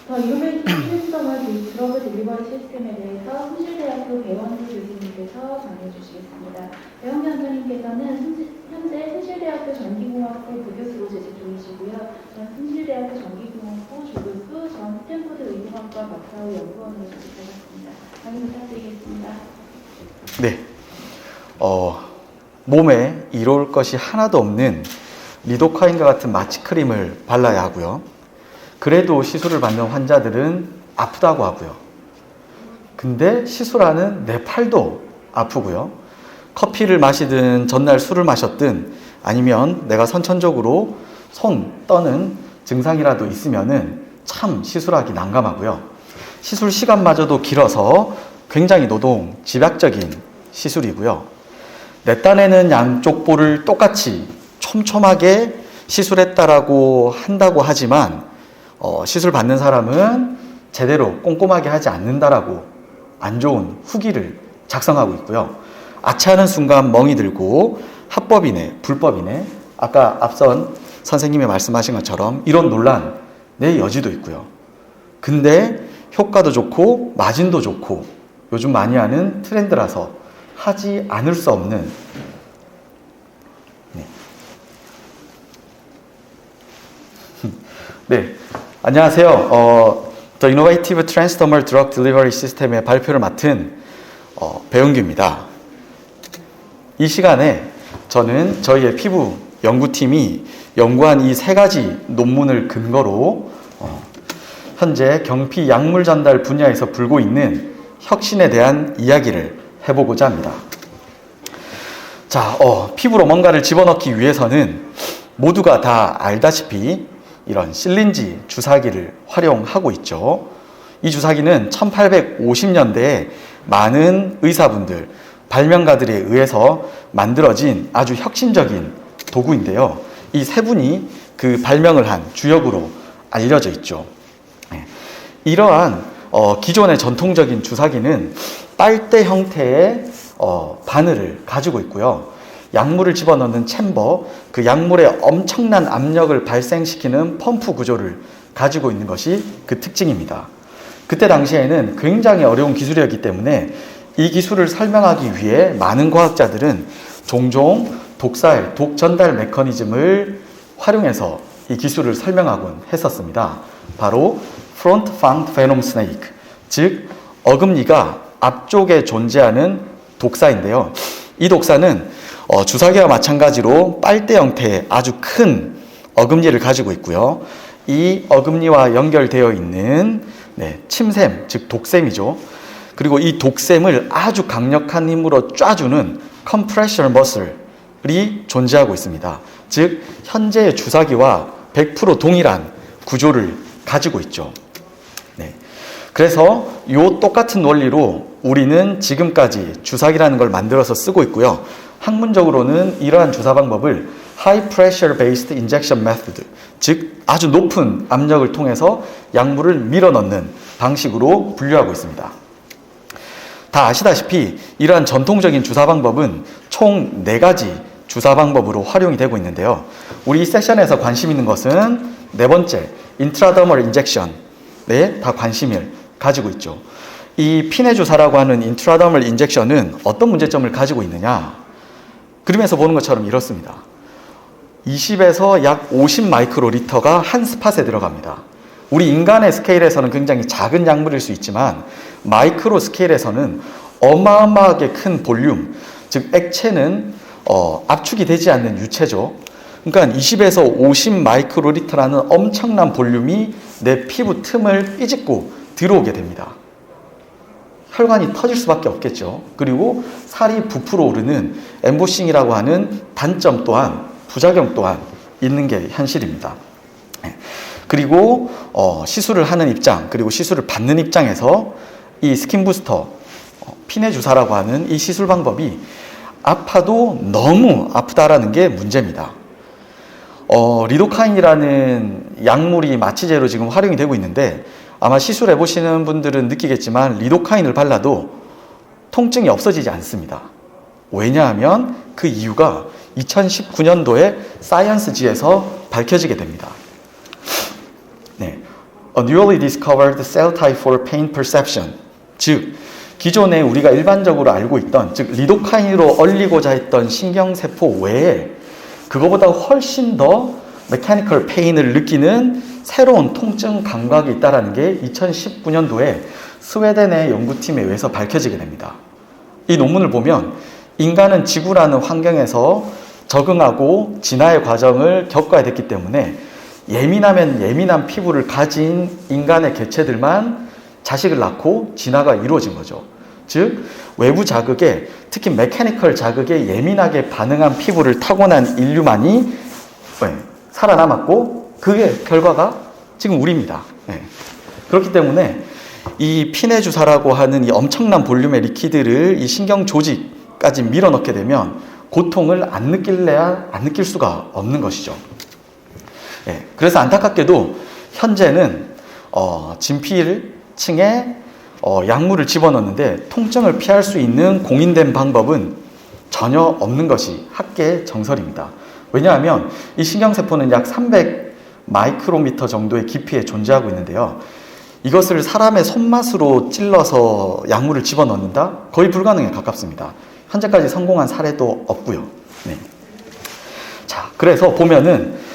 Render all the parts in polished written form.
더 이노베이티브 드러그 딜리버리 시스템에 대해서 숭실대학교 배원주 교수님께서 전해 주시겠습니다. 배원주 원장님께서는 현재 숭실대학교 전기공학부 부교수로 재직 중이시고요. 전 숭실대학교 전기공학부 조교수, 전 스탠포드 의료학과 박사후 연구원으로 재직하셨습니다. 강의 부탁드리겠습니다. 네, 몸에 이로울 것이 하나도 없는 리도카인과 같은 마취크림을 발라야 하고요. 그래도 시술을 받는 환자들은 아프다고 하고요. 근데 시술하는 내 팔도 아프고요. 커피를 마시든 전날 술을 마셨든 아니면 내가 선천적으로 손 떠는 증상이라도 있으면은 참 시술하기 난감하고요. 시술 시간마저도 길어서 굉장히 노동, 집약적인 시술이고요. 내 딴에는 양쪽 볼을 똑같이 촘촘하게 시술했다라고 한다고 하지만 시술 받는 사람은 제대로 꼼꼼하게 하지 않는다라고 안 좋은 후기를 작성하고 있고요. 아차하는 순간 멍이 들고 합법이네, 불법이네, 아까 앞선 선생님이 말씀하신 것처럼 이런 논란 내 여지도 있고요. 근데 효과도 좋고 마진도 좋고 요즘 많이 하는 트렌드라서 하지 않을 수 없는 네, 안녕하세요. The Innovative Transdermal Drug Delivery System의 발표를 맡은 배은규입니다. 이 시간에 저는 저희의 피부 연구팀이 연구한 이 세 가지 논문을 근거로 현재 경피 약물 전달 분야에서 불고 있는 혁신에 대한 이야기를 해보고자 합니다. 자, 피부로 뭔가를 집어넣기 위해서는 모두가 다 알다시피 이런 실린지 주사기를 활용하고 있죠. 이 주사기는 1850년대에 많은 의사분들, 발명가들에 의해서 만들어진 아주 혁신적인 도구인데요. 이 세 분이 그 발명을 한 주역으로 알려져 있죠. 이러한 기존의 전통적인 주사기는 빨대 형태의 바늘을 가지고 있고요. 약물을 집어넣는 챔버, 그 약물에 엄청난 압력을 발생시키는 펌프 구조를 가지고 있는 것이 그 특징입니다. 그때 당시에는 굉장히 어려운 기술이었기 때문에 이 기술을 설명하기 위해 많은 과학자들은 종종 독살, 독 전달 메커니즘을 활용해서 이 기술을 설명하곤 했었습니다. 바로 프론트 팡트 베놈 스네이크, 즉 어금니가 앞쪽에 존재하는 독사인데요. 이 독사는 주사기와 마찬가지로 빨대 형태의 아주 큰 어금니를 가지고 있고요. 이 어금니와 연결되어 있는 침샘, 즉 독샘이죠. 그리고 이 독샘을 아주 강력한 힘으로 쏴주는 컴프레셔널 머슬이 존재하고 있습니다. 즉 현재의 주사기와 100% 동일한 구조를 가지고 있죠. 그래서 이 똑같은 원리로 우리는 지금까지 주사기라는 걸 만들어서 쓰고 있고요. 학문적으로는 이러한 주사 방법을 High Pressure Based Injection Method, 즉 아주 높은 압력을 통해서 약물을 밀어넣는 방식으로 분류하고 있습니다. 다 아시다시피 이러한 전통적인 주사 방법은 총 4가지 주사 방법으로 활용이 되고 있는데요. 우리 이 세션에서 관심 있는 것은 네 번째, Intradermal Injection에 다 관심을 가지고 있죠. 이 피내 주사라고 하는 인트라더멀 인젝션은 어떤 문제점을 가지고 있느냐? 그림에서 보는 것처럼 이렇습니다. 20에서 약 50 마이크로리터가 한 스팟에 들어갑니다. 우리 인간의 스케일에서는 굉장히 작은 약물일 수 있지만 마이크로 스케일에서는 어마어마하게 큰 볼륨, 즉 액체는 압축이 되지 않는 유체죠. 그러니까 20에서 50 마이크로리터라는 엄청난 볼륨이 내 피부 틈을 삐집고 들어오게 됩니다. 혈관이 터질 수밖에 없겠죠. 그리고 살이 부풀어 오르는 엠보싱이라고 하는 단점 또한, 부작용 또한 있는 게 현실입니다. 그리고 시술을 하는 입장, 그리고 시술을 받는 입장에서 이 스킨 부스터, 피내 주사라고 하는 이 시술 방법이 아파도 너무 아프다라는 게 문제입니다. 리도카인이라는 약물이 마취제로 지금 활용이 되고 있는데 아마 시술해 보시는 분들은 느끼겠지만 리도카인을 발라도 통증이 없어지지 않습니다. 왜냐하면 그 이유가 2019년도에 사이언스지에서 밝혀지게 됩니다. a newly discovered cell type for pain perception. 즉, 기존에 우리가 일반적으로 알고 있던, 즉 리도카인으로 얼리고자 했던 신경세포 외에 그거보다 훨씬 더 메카니컬 페인을 느끼는 새로운 통증 감각이 있다는 게 2019년도에 스웨덴의 연구팀에 의해서 밝혀지게 됩니다. 이 논문을 보면 인간은 지구라는 환경에서 적응하고 진화의 과정을 겪어야 됐기 때문에 예민하면 예민한 피부를 가진 인간의 개체들만 자식을 낳고 진화가 이루어진 거죠. 즉 외부 자극에, 특히 메카니컬 자극에 예민하게 반응한 피부를 타고난 인류만이 살아남았고 그게 결과가 지금 우리입니다. 그렇기 때문에 이 피내 주사라고 하는 이 엄청난 볼륨의 리퀴드를 이 신경 조직까지 밀어넣게 되면 고통을 안 느낄래야 안 느낄 수가 없는 것이죠. 그래서 안타깝게도 현재는 진피층에 약물을 집어넣는데 통증을 피할 수 있는 공인된 방법은 전혀 없는 것이 학계 정설입니다. 왜냐하면 이 신경세포는 약 300 마이크로미터 정도의 깊이에 존재하고 있는데요. 이것을 사람의 손맛으로 찔러서 약물을 집어넣는다? 거의 불가능에 가깝습니다. 현재까지 성공한 사례도 없고요. 자, 그래서 보면은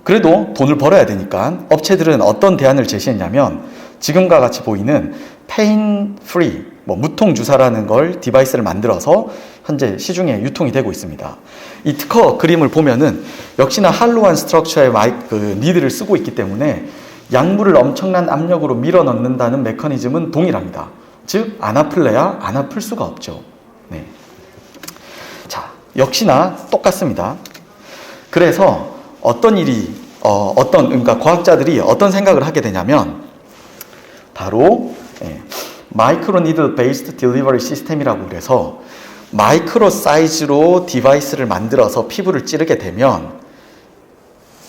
그래도 돈을 벌어야 되니까 업체들은 어떤 대안을 제시했냐면 지금과 같이 보이는 페인 프리, 무통 주사라는 걸 디바이스를 만들어서 현재 시중에 유통이 되고 있습니다. 이 특허 그림을 보면은 역시나 할로한 스트럭처의 니드를 쓰고 있기 때문에 약물을 엄청난 압력으로 밀어 넣는다는 메커니즘은 동일합니다. 즉, 안 아플래야 안 아플 수가 없죠. 자, 역시나 똑같습니다. 그래서 그러니까 과학자들이 어떤 생각을 하게 되냐면 바로 마이크로 니들 베이스드 딜리버리 시스템이라고 그래서 마이크로 사이즈로 디바이스를 만들어서 피부를 찌르게 되면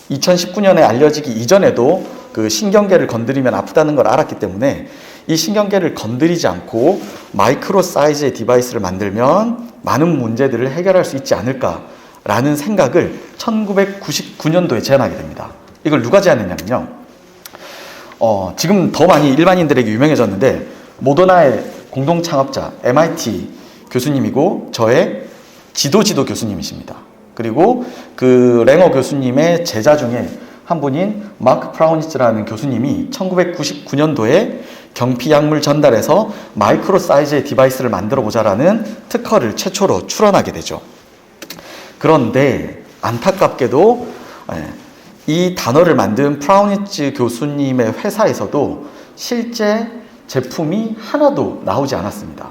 2019년에 알려지기 이전에도 그 신경계를 건드리면 아프다는 걸 알았기 때문에 이 신경계를 건드리지 않고 마이크로 사이즈의 디바이스를 만들면 많은 문제들을 해결할 수 있지 않을까라는 생각을 1999년도에 제안하게 됩니다. 이걸 누가 제안했냐면요. 지금 더 많이 일반인들에게 유명해졌는데 모더나의 공동 창업자 MIT 교수님이고 저의 지도 교수님이십니다. 그리고 그 랭어 교수님의 제자 중에 한 분인 마크 프라우니츠라는 교수님이 1999년도에 경피 약물 전달해서 마이크로 사이즈의 디바이스를 만들어 보자라는 특허를 최초로 출원하게 되죠. 그런데 안타깝게도 이 단어를 만든 프라우니츠 교수님의 회사에서도 실제 제품이 하나도 나오지 않았습니다.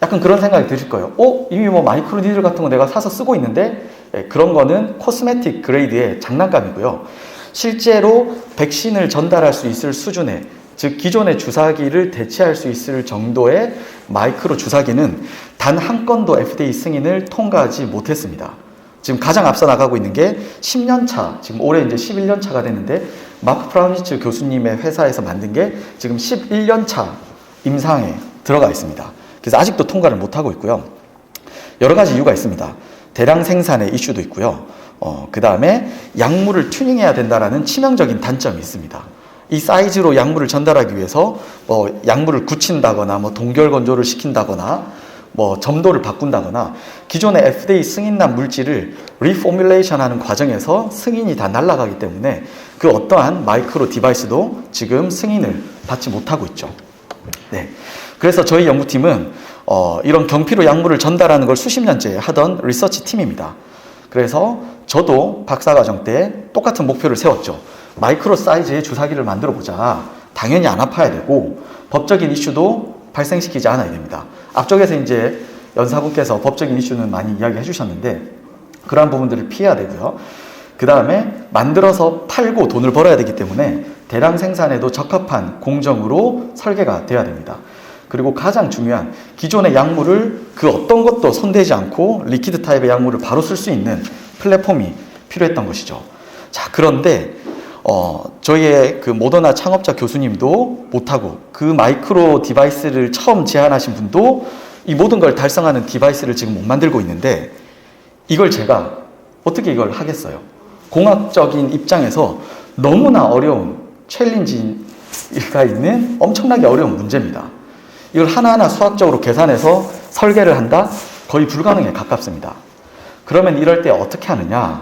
약간 그런 생각이 드실 거예요. 이미 마이크로 니들 같은 거 내가 사서 쓰고 있는데 그런 거는 코스메틱 그레이드의 장난감이고요. 실제로 백신을 전달할 수 있을 수준의, 즉 기존의 주사기를 대체할 수 있을 정도의 마이크로 주사기는 단 한 건도 FDA 승인을 통과하지 못했습니다. 지금 가장 앞서 나가고 있는 게 10년 차, 지금 올해 이제 11년 차가 됐는데 마크 프라우니츠 교수님의 회사에서 만든 게 지금 11년 차 임상에 들어가 있습니다. 그래서 아직도 통과를 못하고 있고요. 여러 가지 이유가 있습니다. 대량 생산의 이슈도 있고요. 그 다음에 약물을 튜닝해야 된다라는 치명적인 단점이 있습니다. 이 사이즈로 약물을 전달하기 위해서 약물을 굳힌다거나 동결 건조를 시킨다거나 점도를 바꾼다거나 기존의 FDA 승인난 물질을 리포뮬레이션 하는 과정에서 승인이 다 날아가기 때문에 그 어떠한 마이크로 디바이스도 지금 승인을 받지 못하고 있죠. 그래서 저희 연구팀은 이런 경피로 약물을 전달하는 걸 수십 년째 하던 리서치 팀입니다. 그래서 저도 박사과정 때 똑같은 목표를 세웠죠. 마이크로 사이즈의 주사기를 만들어 보자. 당연히 안 아파야 되고 법적인 이슈도 발생시키지 않아야 됩니다. 앞쪽에서 이제 연사분께서 법적인 이슈는 많이 이야기해 주셨는데 그러한 부분들을 피해야 되고요. 그 다음에 만들어서 팔고 돈을 벌어야 되기 때문에 대량 생산에도 적합한 공정으로 설계가 돼야 됩니다. 그리고 가장 중요한 기존의 약물을 그 어떤 것도 손대지 않고 리퀴드 타입의 약물을 바로 쓸 수 있는 플랫폼이 필요했던 것이죠. 자, 그런데 저희의 그 모더나 창업자 교수님도 못하고 그 마이크로 디바이스를 처음 제안하신 분도 이 모든 걸 달성하는 디바이스를 지금 못 만들고 있는데 이걸 제가 어떻게 이걸 하겠어요? 공학적인 입장에서 너무나 어려운 챌린지가 있는 엄청나게 어려운 문제입니다. 이걸 하나하나 수학적으로 계산해서 설계를 한다? 거의 불가능에 가깝습니다. 그러면 이럴 때 어떻게 하느냐?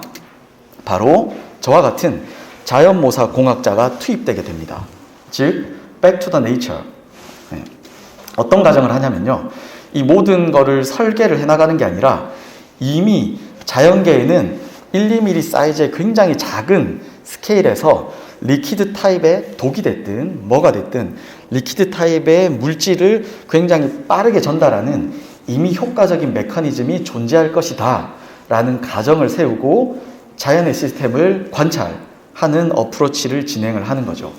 바로 저와 같은 자연모사 공학자가 투입되게 됩니다. 즉, back to the nature. 네. 어떤 가정을 하냐면요. 이 모든 거를 설계를 해나가는 게 아니라 이미 자연계에는 1, 2mm 사이즈의 굉장히 작은 스케일에서 리퀴드 타입의 독이 됐든 뭐가 됐든 리퀴드 타입의 물질을 굉장히 빠르게 전달하는 이미 효과적인 메커니즘이 존재할 것이다 라는 가정을 세우고 자연의 시스템을 관찰하는 어프로치를 진행을 하는 거죠.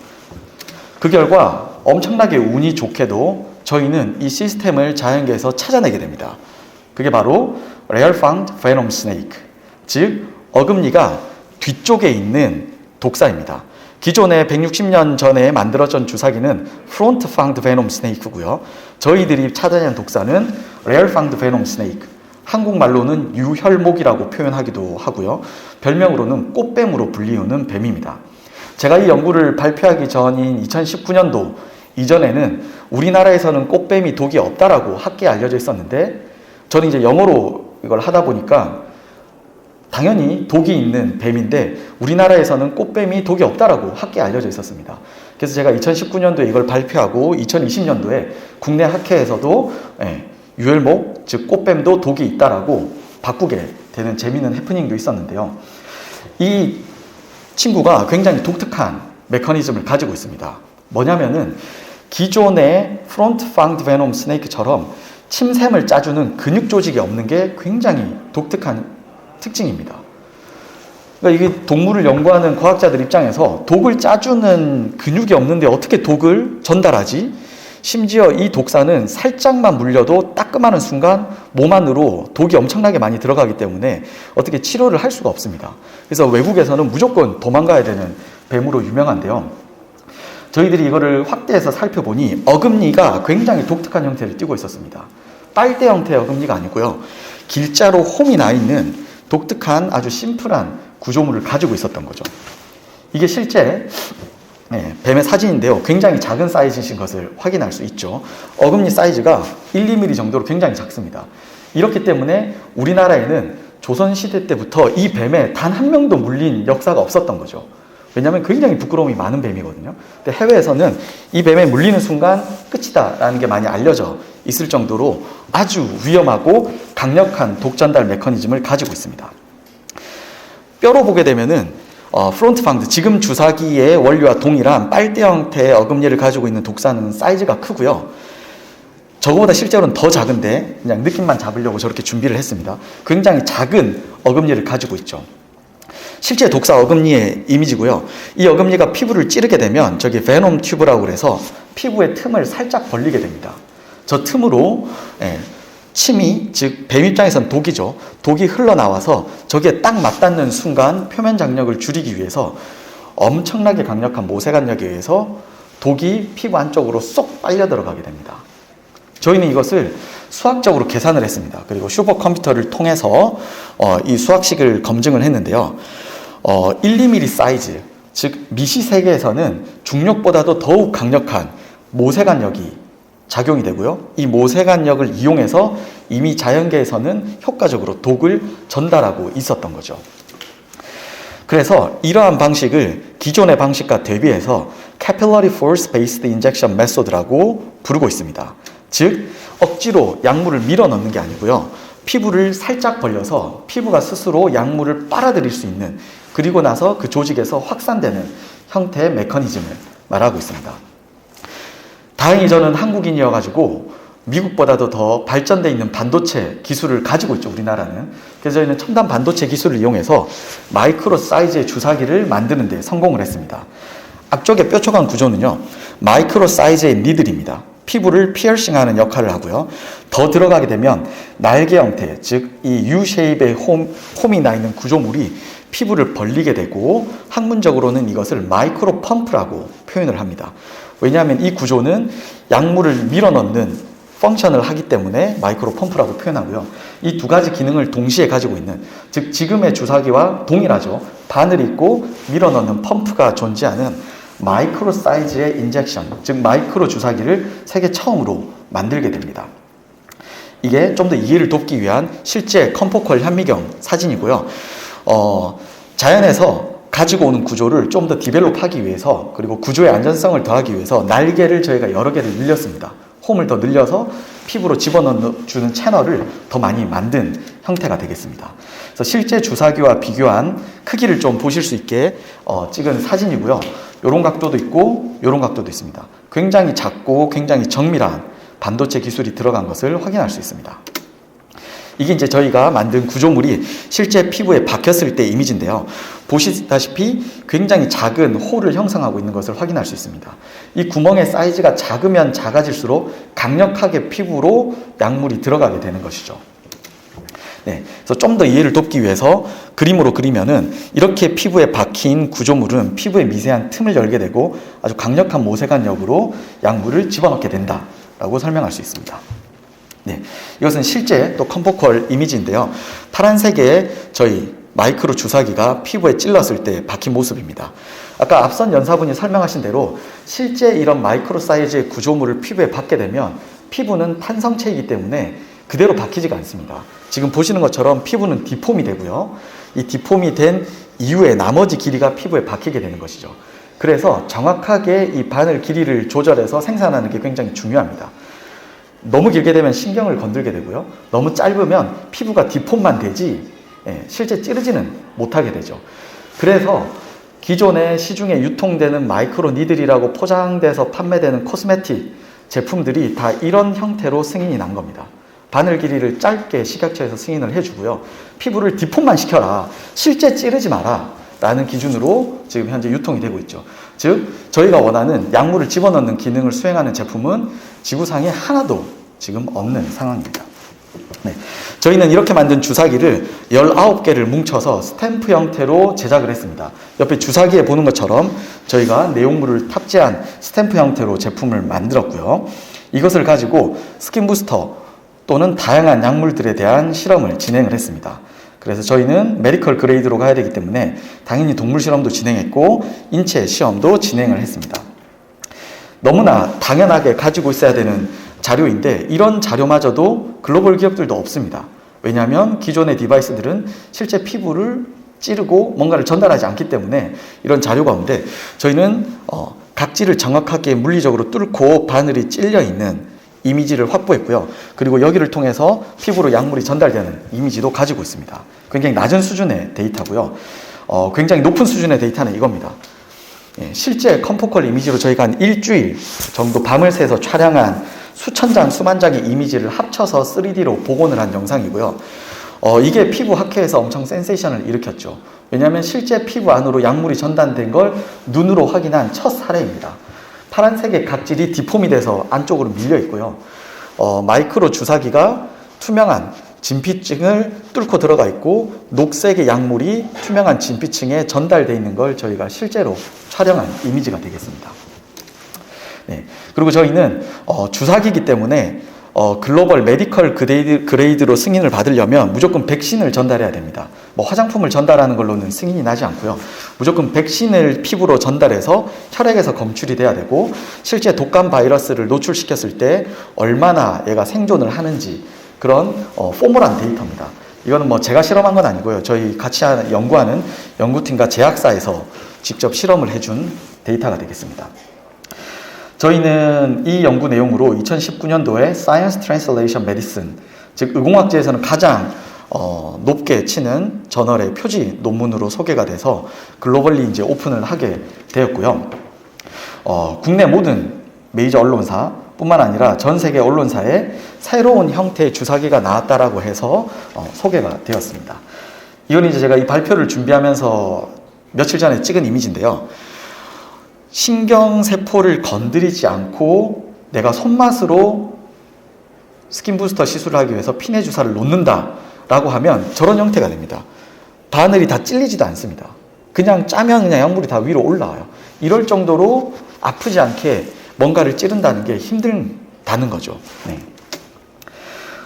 그 결과 엄청나게 운이 좋게도 저희는 이 시스템을 자연계에서 찾아내게 됩니다. 그게 바로 Rare Found Venom Snake, 즉 어금니가 뒤쪽에 있는 독사입니다. 기존에 160년 전에 만들어진 주사기는 Front Found Venom Snake고요. 저희들이 찾아낸 독사는 Rare Found Venom Snake, 한국말로는 유혈목이라고 표현하기도 하고요. 별명으로는 꽃뱀으로 불리우는 뱀입니다. 제가 이 연구를 발표하기 전인 2019년도 이전에는 우리나라에서는 꽃뱀이 독이 없다라고 학계에 알려져 있었는데 저는 이제 영어로 이걸 하다 보니까 당연히 독이 있는 뱀인데 우리나라에서는 꽃뱀이 독이 없다라고 학계에 알려져 있었습니다. 그래서 제가 2019년도에 이걸 발표하고 2020년도에 국내 학회에서도 유혈목, 즉 꽃뱀도 독이 있다라고 바꾸게 되는 재미있는 해프닝도 있었는데요. 이 친구가 굉장히 독특한 메커니즘을 가지고 있습니다. 뭐냐면은 기존의 프론트 팡드 베놈 스네이크처럼 침샘을 짜주는 근육 조직이 없는 게 굉장히 독특한 특징입니다. 그러니까 이게 동물을 연구하는 과학자들 입장에서 독을 짜주는 근육이 없는데 어떻게 독을 전달하지? 심지어 이 독사는 살짝만 물려도 따끔하는 순간 몸 안으로 독이 엄청나게 많이 들어가기 때문에 어떻게 치료를 할 수가 없습니다. 그래서 외국에서는 무조건 도망가야 되는 뱀으로 유명한데요. 저희들이 이거를 확대해서 살펴보니 어금니가 굉장히 독특한 형태를 띠고 있었습니다. 빨대 형태의 어금니가 아니고요. 길자로 홈이 나 있는 독특한 아주 심플한 구조물을 가지고 있었던 거죠. 이게 실제 뱀의 사진인데요. 굉장히 작은 사이즈이신 것을 확인할 수 있죠. 어금니 사이즈가 1, 2mm 정도로 굉장히 작습니다. 이렇기 때문에 우리나라에는 조선시대 때부터 이 뱀에 단 한 명도 물린 역사가 없었던 거죠. 왜냐하면 굉장히 부끄러움이 많은 뱀이거든요. 근데 해외에서는 이 뱀에 물리는 순간 끝이다라는 게 많이 알려져 있을 정도로 아주 위험하고 강력한 독 전달 메커니즘을 가지고 있습니다. 뼈로 보게 되면은 프론트 팡드, 지금 주사기의 원리와 동일한 빨대 형태의 어금니를 가지고 있는 독사는 사이즈가 크고요. 저거보다 실제로는 더 작은데 그냥 느낌만 잡으려고 저렇게 준비를 했습니다. 굉장히 작은 어금니를 가지고 있죠. 실제 독사 어금니의 이미지고요. 이 어금니가 피부를 찌르게 되면 저기 베놈 튜브라고 그래서 피부의 틈을 살짝 벌리게 됩니다. 저 틈으로 침이, 즉 뱀 입장에선 독이죠. 독이 흘러나와서 저기에 딱 맞닿는 순간 표면 장력을 줄이기 위해서 엄청나게 강력한 모세관력에 의해서 독이 피부 안쪽으로 쏙 빨려 들어가게 됩니다. 저희는 이것을 수학적으로 계산을 했습니다. 그리고 슈퍼컴퓨터를 통해서 이 수학식을 검증을 했는데요. 1, 2mm 사이즈, 즉 미시 세계에서는 중력보다도 더욱 강력한 모세관력이 작용이 되고요. 이 모세관력을 이용해서 이미 자연계에서는 효과적으로 독을 전달하고 있었던 거죠. 그래서 이러한 방식을 기존의 방식과 대비해서 Capillary Force Based Injection Method라고 부르고 있습니다. 즉 억지로 약물을 밀어 넣는 게 아니고요. 피부를 살짝 벌려서 피부가 스스로 약물을 빨아들일 수 있는, 그리고 나서 그 조직에서 확산되는 형태의 메커니즘을 말하고 있습니다. 다행히 저는 한국인이어가지고 미국보다도 더 발전되어 있는 반도체 기술을 가지고 있죠, 우리나라는. 그래서 저희는 첨단 반도체 기술을 이용해서 마이크로 사이즈의 주사기를 만드는 데 성공을 했습니다. 앞쪽의 뾰족한 구조는요, 마이크로 사이즈의 니들입니다. 피부를 피어싱하는 역할을 하고요. 더 들어가게 되면 날개 형태, 즉 이 U-쉐입의 홈이 나 있는 구조물이 피부를 벌리게 되고, 학문적으로는 이것을 마이크로 펌프라고 표현을 합니다. 왜냐하면 이 구조는 약물을 밀어넣는 펑션을 하기 때문에 마이크로 펌프라고 표현하고요. 이 두 가지 기능을 동시에 가지고 있는, 즉 지금의 주사기와 동일하죠. 바늘이 있고 밀어넣는 펌프가 존재하는 마이크로 사이즈의 인젝션, 즉 마이크로 주사기를 세계 처음으로 만들게 됩니다. 이게 좀 더 이해를 돕기 위한 실제 컴포퀄 현미경 사진이고요. 자연에서 가지고 오는 구조를 좀 더 디벨롭하기 위해서, 그리고 구조의 안전성을 더하기 위해서 날개를 저희가 여러 개를 늘렸습니다. 홈을 더 늘려서 피부로 집어넣어주는 채널을 더 많이 만든 형태가 되겠습니다. 그래서 실제 주사기와 비교한 크기를 좀 보실 수 있게 찍은 사진이고요. 이런 각도도 있고 이런 각도도 있습니다. 굉장히 작고 굉장히 정밀한 반도체 기술이 들어간 것을 확인할 수 있습니다. 이게 이제 저희가 만든 구조물이 실제 피부에 박혔을 때 이미지인데요. 보시다시피 굉장히 작은 홀을 형성하고 있는 것을 확인할 수 있습니다. 이 구멍의 사이즈가 작으면 작아질수록 강력하게 피부로 약물이 들어가게 되는 것이죠. 네, 그래서 좀 더 이해를 돕기 위해서 그림으로 그리면은 이렇게 피부에 박힌 구조물은 피부의 미세한 틈을 열게 되고 아주 강력한 모세관력으로 약물을 집어넣게 된다라고 설명할 수 있습니다. 네, 이것은 실제 또 컴포퀄 이미지인데요. 파란색의 저희 마이크로 주사기가 피부에 찔렀을 때 박힌 모습입니다. 아까 앞선 연사분이 설명하신 대로 실제 이런 마이크로 사이즈의 구조물을 피부에 박게 되면 피부는 탄성체이기 때문에 그대로 박히지가 않습니다. 지금 보시는 것처럼 피부는 디폼이 되고요. 이 디폼이 된 이후에 나머지 길이가 피부에 박히게 되는 것이죠. 그래서 정확하게 이 바늘 길이를 조절해서 생산하는 게 굉장히 중요합니다. 너무 길게 되면 신경을 건들게 되고요. 너무 짧으면 피부가 디폼만 되지 실제 찌르지는 못하게 되죠. 그래서 기존에 시중에 유통되는 마이크로 니들이라고 포장돼서 판매되는 코스메틱 제품들이 다 이런 형태로 승인이 난 겁니다. 바늘 길이를 짧게 식약처에서 승인을 해주고요. 피부를 디폼만 시켜라, 실제 찌르지 마라 라는 기준으로 지금 현재 유통이 되고 있죠. 즉 저희가 원하는 약물을 집어넣는 기능을 수행하는 제품은 지구상에 하나도 지금 없는 상황입니다. 네, 저희는 이렇게 만든 주사기를 19개를 뭉쳐서 스탬프 형태로 제작을 했습니다. 옆에 주사기에 보는 것처럼 저희가 내용물을 탑재한 스탬프 형태로 제품을 만들었고요. 이것을 가지고 스킨 부스터 또는 다양한 약물들에 대한 실험을 진행을 했습니다. 그래서 저희는 메디컬 그레이드로 가야 되기 때문에 당연히 동물 실험도 진행했고 인체 시험도 진행을 했습니다. 너무나 당연하게 가지고 있어야 되는 자료인데 이런 자료마저도 글로벌 기업들도 없습니다. 왜냐하면 기존의 디바이스들은 실제 피부를 찌르고 뭔가를 전달하지 않기 때문에 이런 자료가 없는데 저희는 각질을 정확하게 물리적으로 뚫고 바늘이 찔려 있는 이미지를 확보했고요. 그리고 여기를 통해서 피부로 약물이 전달되는 이미지도 가지고 있습니다. 굉장히 낮은 수준의 데이터고요. 굉장히 높은 수준의 데이터는 이겁니다. 실제 컴포컬 이미지로 저희가 한 일주일 정도 밤을 새서 촬영한 수천 장, 수만 장의 이미지를 합쳐서 3D로 복원을 한 영상이고요. 이게 피부 학회에서 엄청 센세이션을 일으켰죠. 왜냐하면 실제 피부 안으로 약물이 전달된 걸 눈으로 확인한 첫 사례입니다. 파란색의 각질이 디폼이 돼서 안쪽으로 밀려 있고요. 마이크로 주사기가 투명한 진피층을 뚫고 들어가 있고 녹색의 약물이 투명한 진피층에 전달되어 있는 걸 저희가 실제로 촬영한 이미지가 되겠습니다. 네. 그리고 저희는 주사기이기 때문에 글로벌 메디컬 그레이드로 승인을 받으려면 무조건 백신을 전달해야 됩니다. 뭐 화장품을 전달하는 걸로는 승인이 나지 않고요. 무조건 백신을 피부로 전달해서 혈액에서 검출이 돼야 되고 실제 독감 바이러스를 노출시켰을 때 얼마나 얘가 생존을 하는지 그런 포멀한 데이터입니다. 이거는 뭐 제가 실험한 건 아니고요. 저희 같이 연구하는 연구팀과 제약사에서 직접 실험을 해준 데이터가 되겠습니다. 저희는 이 연구 내용으로 2019년도에 Science Translation Medicine, 즉 의공학계에서는 가장 높게 치는 저널의 표지 논문으로 소개가 돼서 글로벌리 이제 오픈을 하게 되었고요. 국내 모든 메이저 언론사 뿐만 아니라 전 세계 언론사에 새로운 형태의 주사기가 나왔다라고 해서 소개가 되었습니다. 이건 이제 제가 이 발표를 준비하면서 며칠 전에 찍은 이미지인데요. 신경세포를 건드리지 않고 내가 손맛으로 스킨 부스터 시술을 하기 위해서 피내 주사를 놓는다 라고 하면 저런 형태가 됩니다. 바늘이 다 찔리지도 않습니다. 그냥 짜면 그냥 약물이 다 위로 올라와요. 이럴 정도로 아프지 않게 뭔가를 찌른다는 게 힘들다는 거죠. 네.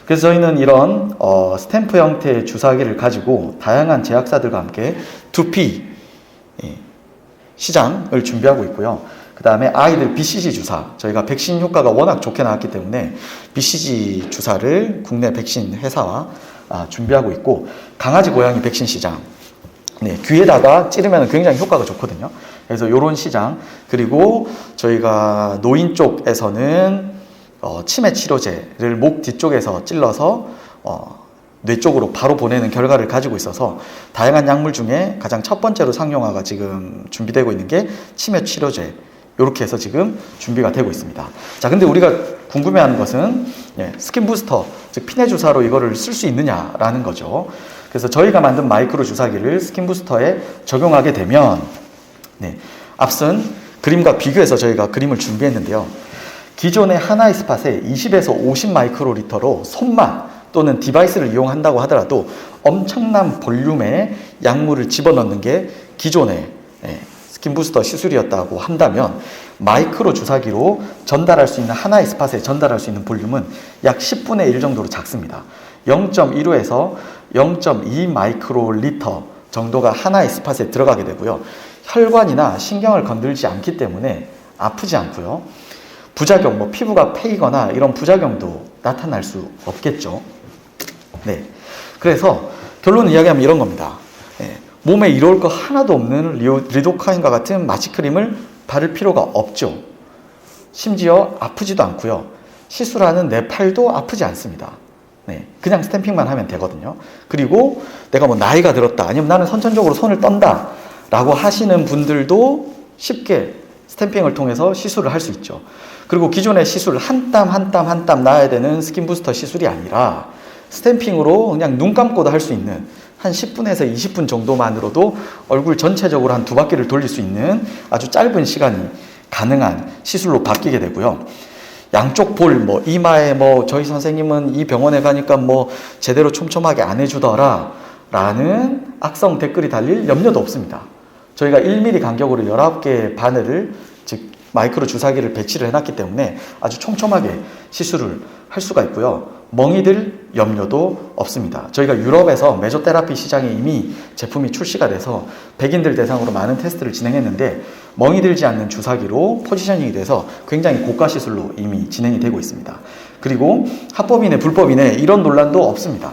그래서 저희는 이런 스탬프 형태의 주사기를 가지고 다양한 제약사들과 함께 2P 시장을 준비하고 있고요. 그 다음에 아이들 BCG 주사, 저희가 백신 효과가 워낙 좋게 나왔기 때문에 BCG 주사를 국내 백신 회사와 준비하고 있고, 강아지 고양이 백신 시장, 네, 귀에다가 찌르면 굉장히 효과가 좋거든요. 그래서 이런 시장, 그리고 저희가 노인 쪽에서는 치매 치료제를 목 뒤쪽에서 찔러서 뇌 쪽으로 바로 보내는 결과를 가지고 있어서 다양한 약물 중에 가장 첫 번째로 상용화가 지금 준비되고 있는 게 치매 치료제, 이렇게 해서 지금 준비가 되고 있습니다. 자, 근데 우리가 궁금해하는 것은 스킨 부스터, 즉 피내 주사로 이거를 쓸 수 있느냐라는 거죠. 그래서 저희가 만든 마이크로 주사기를 스킨 부스터에 적용하게 되면, 앞선 그림과 비교해서 저희가 그림을 준비했는데요. 기존의 하나의 스팟에 20에서 50 마이크로리터로 손만 또는 디바이스를 이용한다고 하더라도 엄청난 볼륨의 약물을 집어넣는 게 기존의 스킨 부스터 시술이었다고 한다면, 마이크로 주사기로 전달할 수 있는 하나의 스팟에 전달할 수 있는 볼륨은 약 10분의 1 정도로 작습니다. 0.15에서 0.2 마이크로리터 정도가 하나의 스팟에 들어가게 되고요. 혈관이나 신경을 건들지 않기 때문에 아프지 않고요. 부작용, 피부가 패이거나 이런 부작용도 나타날 수 없겠죠. 네. 그래서 결론을 이야기하면 이런 겁니다. 몸에 이로울 거 하나도 없는 리도카인과 같은 마취크림을 바를 필요가 없죠. 심지어 아프지도 않고요. 시술하는 내 팔도 아프지 않습니다. 그냥 스탬핑만 하면 되거든요. 그리고 내가 나이가 들었다, 아니면 나는 선천적으로 손을 떤다 라고 하시는 분들도 쉽게 스탬핑을 통해서 시술을 할 수 있죠. 그리고 기존의 시술 한 땀 한 땀 한 땀 놔야 되는 스킨 부스터 시술이 아니라 스탬핑으로 그냥 눈 감고도 할 수 있는 한 10분에서 20분 정도만으로도 얼굴 전체적으로 한 2바퀴를 돌릴 수 있는 아주 짧은 시간이 가능한 시술로 바뀌게 되고요. 양쪽 볼, 이마에 저희 선생님은 이 병원에 가니까 제대로 촘촘하게 안 해주더라 라는 악성 댓글이 달릴 염려도 없습니다. 저희가 1mm 간격으로 19개의 바늘을, 즉 마이크로 주사기를 배치를 해놨기 때문에 아주 촘촘하게 시술을 할 수가 있고요. 멍이 들 염려도 없습니다. 저희가 유럽에서 메조테라피 시장에 이미 제품이 출시가 돼서 백인들 대상으로 많은 테스트를 진행했는데, 멍이 들지 않는 주사기로 포지셔닝이 돼서 굉장히 고가 시술로 이미 진행이 되고 있습니다. 그리고 합법이네 불법이네 이런 논란도 없습니다.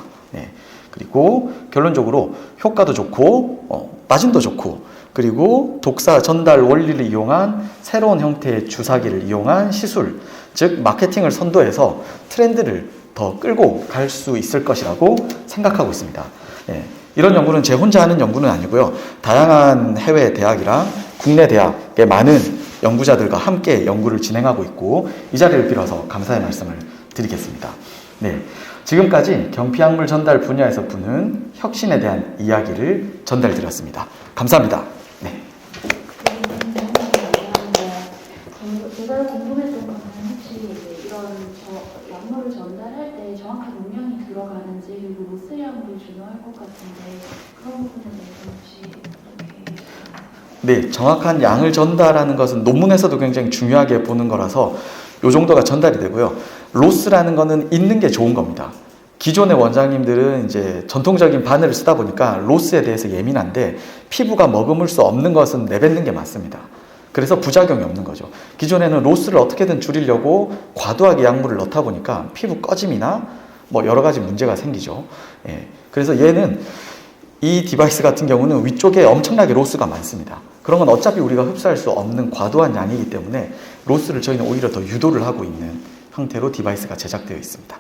그리고 결론적으로 효과도 좋고 마진도 좋고, 그리고 독사 전달 원리를 이용한 새로운 형태의 주사기를 이용한 시술, 즉 마케팅을 선도해서 트렌드를 더 끌고 갈 수 있을 것이라고 생각하고 있습니다. 이런 연구는 제 혼자 하는 연구는 아니고요. 다양한 해외 대학이랑 국내 대학의 많은 연구자들과 함께 연구를 진행하고 있고, 이 자리를 빌어서 감사의 말씀을 드리겠습니다. 지금까지 경피약물 전달 분야에서 부는 혁신에 대한 이야기를 전달드렸습니다. 감사합니다. 제가 궁금했던 거는 혹시 이런 약물을 전달할 때 정확한 용량이 들어가는지, 그리고 로스량도 중요할 것 같은데 그런 부분에 대해서 혹시 어떻게? 정확한 양을 전달하는 것은 논문에서도 굉장히 중요하게 보는 거라서 이 정도가 전달이 되고요. 로스라는 거는 있는 게 좋은 겁니다. 기존의 원장님들은 이제 전통적인 바늘을 쓰다 보니까 로스에 대해서 예민한데, 피부가 머금을 수 없는 것은 내뱉는 게 맞습니다. 그래서 부작용이 없는 거죠. 기존에는 로스를 어떻게든 줄이려고 과도하게 약물을 넣다 보니까 피부 꺼짐이나 여러 가지 문제가 생기죠. 그래서 얘는, 이 디바이스 같은 경우는 위쪽에 엄청나게 로스가 많습니다. 그런 건 어차피 우리가 흡수할 수 없는 과도한 양이기 때문에 로스를 저희는 오히려 더 유도를 하고 있는 형태로 디바이스가 제작되어 있습니다.